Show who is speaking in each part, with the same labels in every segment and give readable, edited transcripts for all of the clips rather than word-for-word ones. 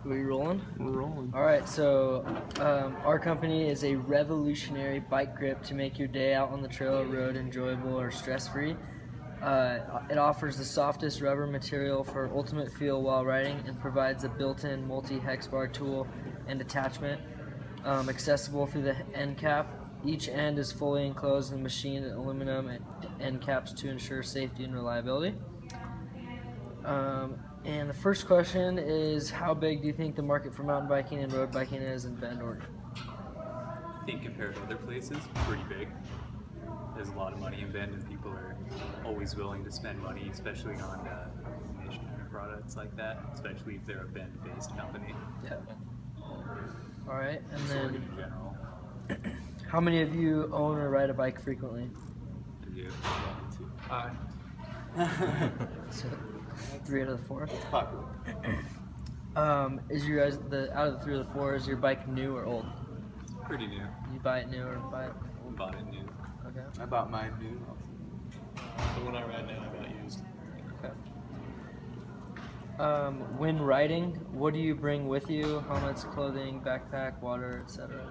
Speaker 1: Are we rolling?
Speaker 2: We're rolling.
Speaker 1: All right, so our company is a revolutionary bike grip to make your day out on the trail or road enjoyable or stress-free. It offers the softest rubber material for ultimate feel while riding and provides a built-in multi-hex bar tool and attachment, accessible through the end cap. Each end is fully enclosed in machined aluminum end caps to ensure safety and reliability. And the first question is, how big do you think the market for mountain biking and road biking is in Bend, Oregon?
Speaker 3: I think compared to other places, pretty big. There's a lot of money in Bend, and people are always willing to spend money, especially on stationary products like that, especially if they're a Bend-based company.
Speaker 1: Yeah. All right, and
Speaker 3: Just Oregon
Speaker 1: then
Speaker 3: in general.
Speaker 1: how many of you own or ride a bike frequently?
Speaker 3: I do.
Speaker 2: Hi.
Speaker 1: So, 3 out of the 4.
Speaker 2: Popular.
Speaker 1: Is your guys out of the 3 or the 4? Is your bike new or old?
Speaker 3: It's pretty new.
Speaker 1: You buy it new or buy it
Speaker 3: We
Speaker 1: old?
Speaker 3: bought it new.
Speaker 1: Okay.
Speaker 2: I bought mine new.
Speaker 4: The one I ride now, I got used.
Speaker 1: Okay. When riding, what do you bring with you? Helmets, clothing, backpack, water, etc.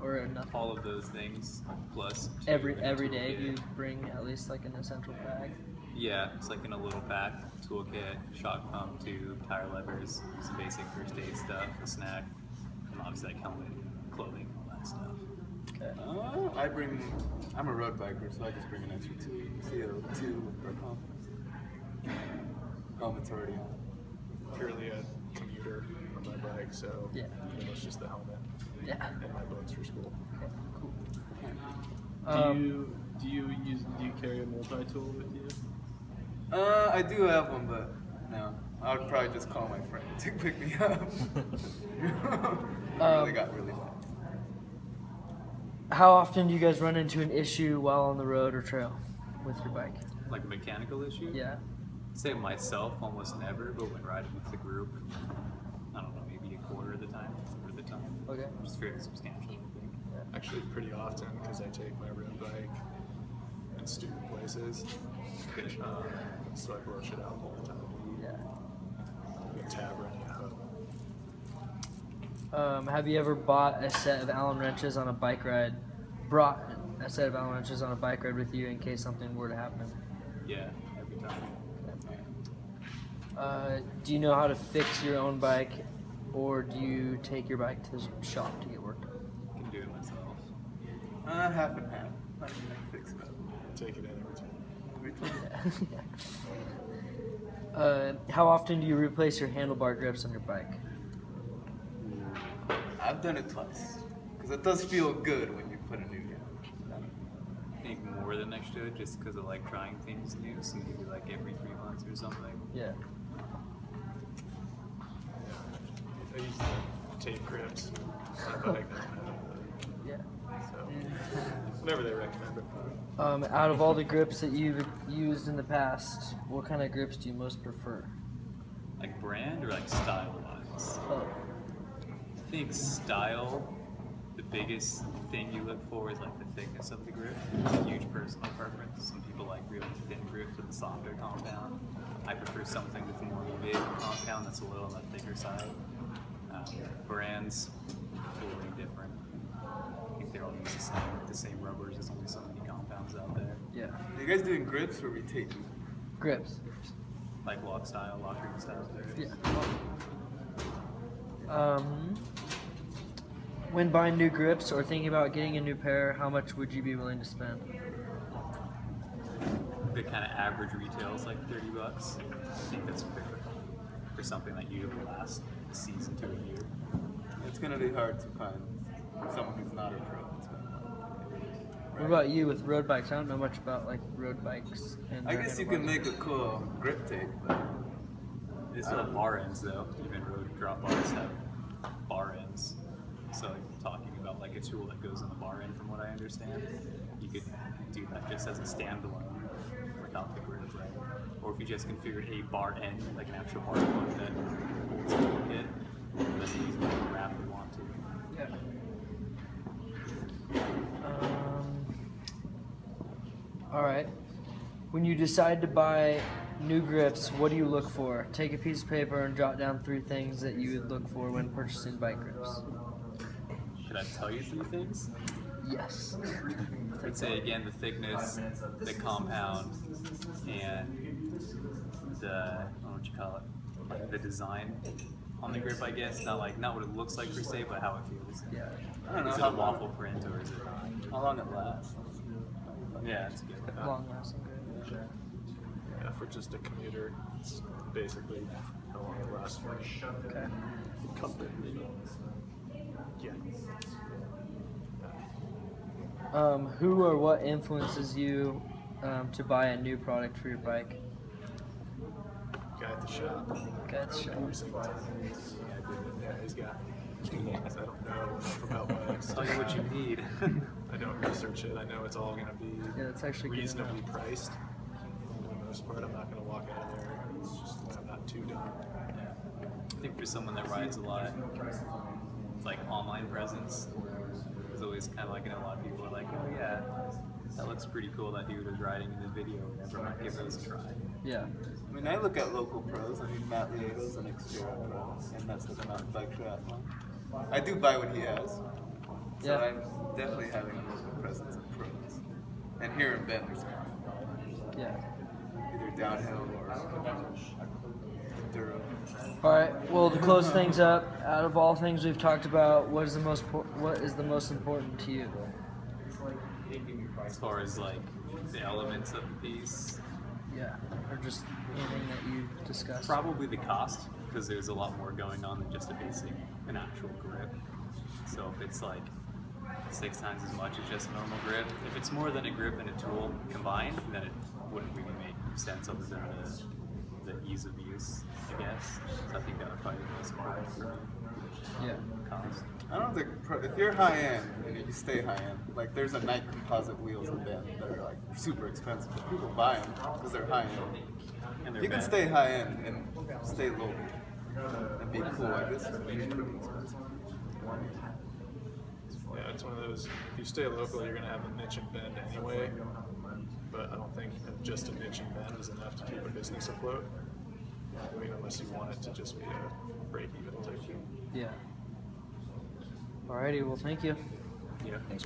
Speaker 1: Or nothing?
Speaker 3: All of those things, plus
Speaker 1: Every
Speaker 3: a
Speaker 1: day
Speaker 3: toolkit.
Speaker 1: you bring at least like an essential bag.
Speaker 3: Yeah, it's like in a little pack, toolkit, shock pump, tube, tire levers, some basic first aid stuff, a snack, and obviously like helmet, clothing, all that stuff.
Speaker 1: Okay.
Speaker 2: I'm a road biker, so I just bring an extra CO2 or pump. Helmet's already on.
Speaker 4: Purely a commuter on my bike, so
Speaker 1: Yeah.
Speaker 4: it's just the helmet
Speaker 1: Yeah.
Speaker 4: and my books for school.
Speaker 1: Okay. Cool.
Speaker 4: Do you carry a multi-tool with you?
Speaker 2: I do have one, but no. I would probably just call my friend to pick me up. Really got really bad.
Speaker 1: How often do you guys run into an issue while on the road or trail with your bike?
Speaker 3: Like a mechanical issue?
Speaker 1: Yeah.
Speaker 3: Say myself, almost never, but when riding with the group, I don't know, maybe a quarter of the time,
Speaker 1: Okay.
Speaker 3: which is fairly substantial, I think.
Speaker 4: Actually, pretty often because I take my road bike in stupid places, so I blow shit out all the time.
Speaker 1: Yeah.
Speaker 4: The tab running at home.
Speaker 1: Have you ever bought a set of Allen wrenches on a bike ride? Brought a set of Allen wrenches on a bike ride with you in case something were to happen?
Speaker 3: Yeah, every time.
Speaker 1: Do you know how to fix your own bike, or do you take your bike to the shop to get work done?
Speaker 3: I can do it myself.
Speaker 2: Half and half. I can fix it up.
Speaker 4: Take it in every time.
Speaker 2: Every time.
Speaker 1: How often do you replace your handlebar grips on your bike?
Speaker 2: I've done it twice. Because it does feel good when you put a new one.
Speaker 3: I think more than I should, just because I like trying things new, so maybe like every 3 months or something.
Speaker 1: Yeah.
Speaker 4: I use the tape grips. My bike doesn't have
Speaker 1: Yeah.
Speaker 4: it, so whatever they recommend it.
Speaker 1: Out of all the grips that you've used in the past, what kind of grips do you most prefer?
Speaker 3: Like brand or like style wise?
Speaker 1: Oh,
Speaker 3: I think style, the biggest thing you look for is like the thickness of the grip. It's a huge personal preference. Some people like really thin grips with a softer compound. I prefer something with more of a big compound that's a little on the thicker side. Brands, totally different. I think they're all use the same rubbers. There's only so many compounds out there.
Speaker 1: yeah.
Speaker 2: Are you guys doing grips or retaping?
Speaker 1: Grips.
Speaker 3: Like lock style, lock ring style.
Speaker 1: Yeah. When buying new grips or thinking about getting a new pair, how much would you be willing to spend?
Speaker 3: The kind of average retail is like $30. I think that's fair for something that usually lasts a season to a year.
Speaker 2: It's going to be hard to find someone who's not a pro.
Speaker 1: What about you with road bikes? I don't know much about like road bikes. And
Speaker 2: I
Speaker 1: their
Speaker 2: guess you can
Speaker 1: handlebars.
Speaker 2: make a cool grip tape, but
Speaker 3: They still have bar ends though. Even road drop bars have bar ends. So like, talking about like a tool that goes on the bar end, from what I understand, you could do that just as a standalone without the grip, right? Or if you just configured a bar end, like an actual bar plug that holds a toolkit, then you use whatever wrap you want to.
Speaker 1: Yeah. All right. When you decide to buy new grips, what do you look for? Take a piece of paper and jot down 3 things that you would look for when purchasing bike grips.
Speaker 3: Should I tell you 3 things?
Speaker 1: Yes.
Speaker 3: I'd say again the thickness, the compound, and the what you call it, like the design on the grip. I guess not what it looks like per se, but how it feels.
Speaker 1: Yeah.
Speaker 2: I don't know
Speaker 3: Is it
Speaker 2: how
Speaker 3: a waffle print or is it not?
Speaker 2: How long it lasts.
Speaker 3: Yeah, it's good.
Speaker 1: Long lasting grip.
Speaker 4: Yeah, for just a commuter, it's basically how long it lasts for me.
Speaker 1: Okay.
Speaker 4: Comfort. Yeah.
Speaker 1: Who or what influences you to buy a new product for your bike?
Speaker 4: Guy at the shop.
Speaker 1: Gotcha.
Speaker 4: Every single time. Yeah, he's got me. I don't know enough about bikes.
Speaker 3: Tell you what you need.
Speaker 4: I don't research it. I know it's all going to be
Speaker 1: Yeah, that's actually good to know.
Speaker 4: reasonably priced. For the most part, I'm not going to walk out of there. It's just I'm not too dumb.
Speaker 3: I think for someone that rides a lot, it's like online presence is always kind of like, a lot of people are like, oh yeah, that looks pretty cool. That dude is riding in the video. Whatever, might give those a try.
Speaker 1: Yeah.
Speaker 2: I mean, I look at local pros. I mean, Matt Liego's an Xterra pro, and that's like a mountain bike triathlon. I do buy what he has. So
Speaker 1: Yeah.
Speaker 2: I'm definitely having a local presence of pros. And here in Bend, there's
Speaker 1: Yeah.
Speaker 2: either downhill or enduro.
Speaker 1: All right. Well, to close things up, out of all things we've talked about, what is the most important to you?
Speaker 3: As far as like the elements of the piece,
Speaker 1: Yeah. Or just anything that you discussed.
Speaker 3: probably the cost, because there's a lot more going on than just an actual grip. So if it's like 6 times as much as just a normal grip, if it's more than a grip and a tool combined, then it wouldn't really make sense other than the ease of use, I guess. So I think that would probably be the most important for
Speaker 1: Yeah.
Speaker 3: cost.
Speaker 2: I don't think if you're high end and you stay high end, like there's a Nike composite wheels in Bend that are like super expensive. But people buy them because they're high end.
Speaker 3: And
Speaker 2: If you can
Speaker 3: bad.
Speaker 2: stay high end and stay local and be cool, I guess it's pretty expensive.
Speaker 4: Yeah, it's one of those. If you stay local, you're going to have a niche in Bend anyway. But I don't think just a niche in Bend is enough to keep a business afloat. I mean, unless you want it to just be a break-even type thing.
Speaker 1: Yeah. Alrighty. Well, thank you.
Speaker 3: Yeah.
Speaker 1: Thanks.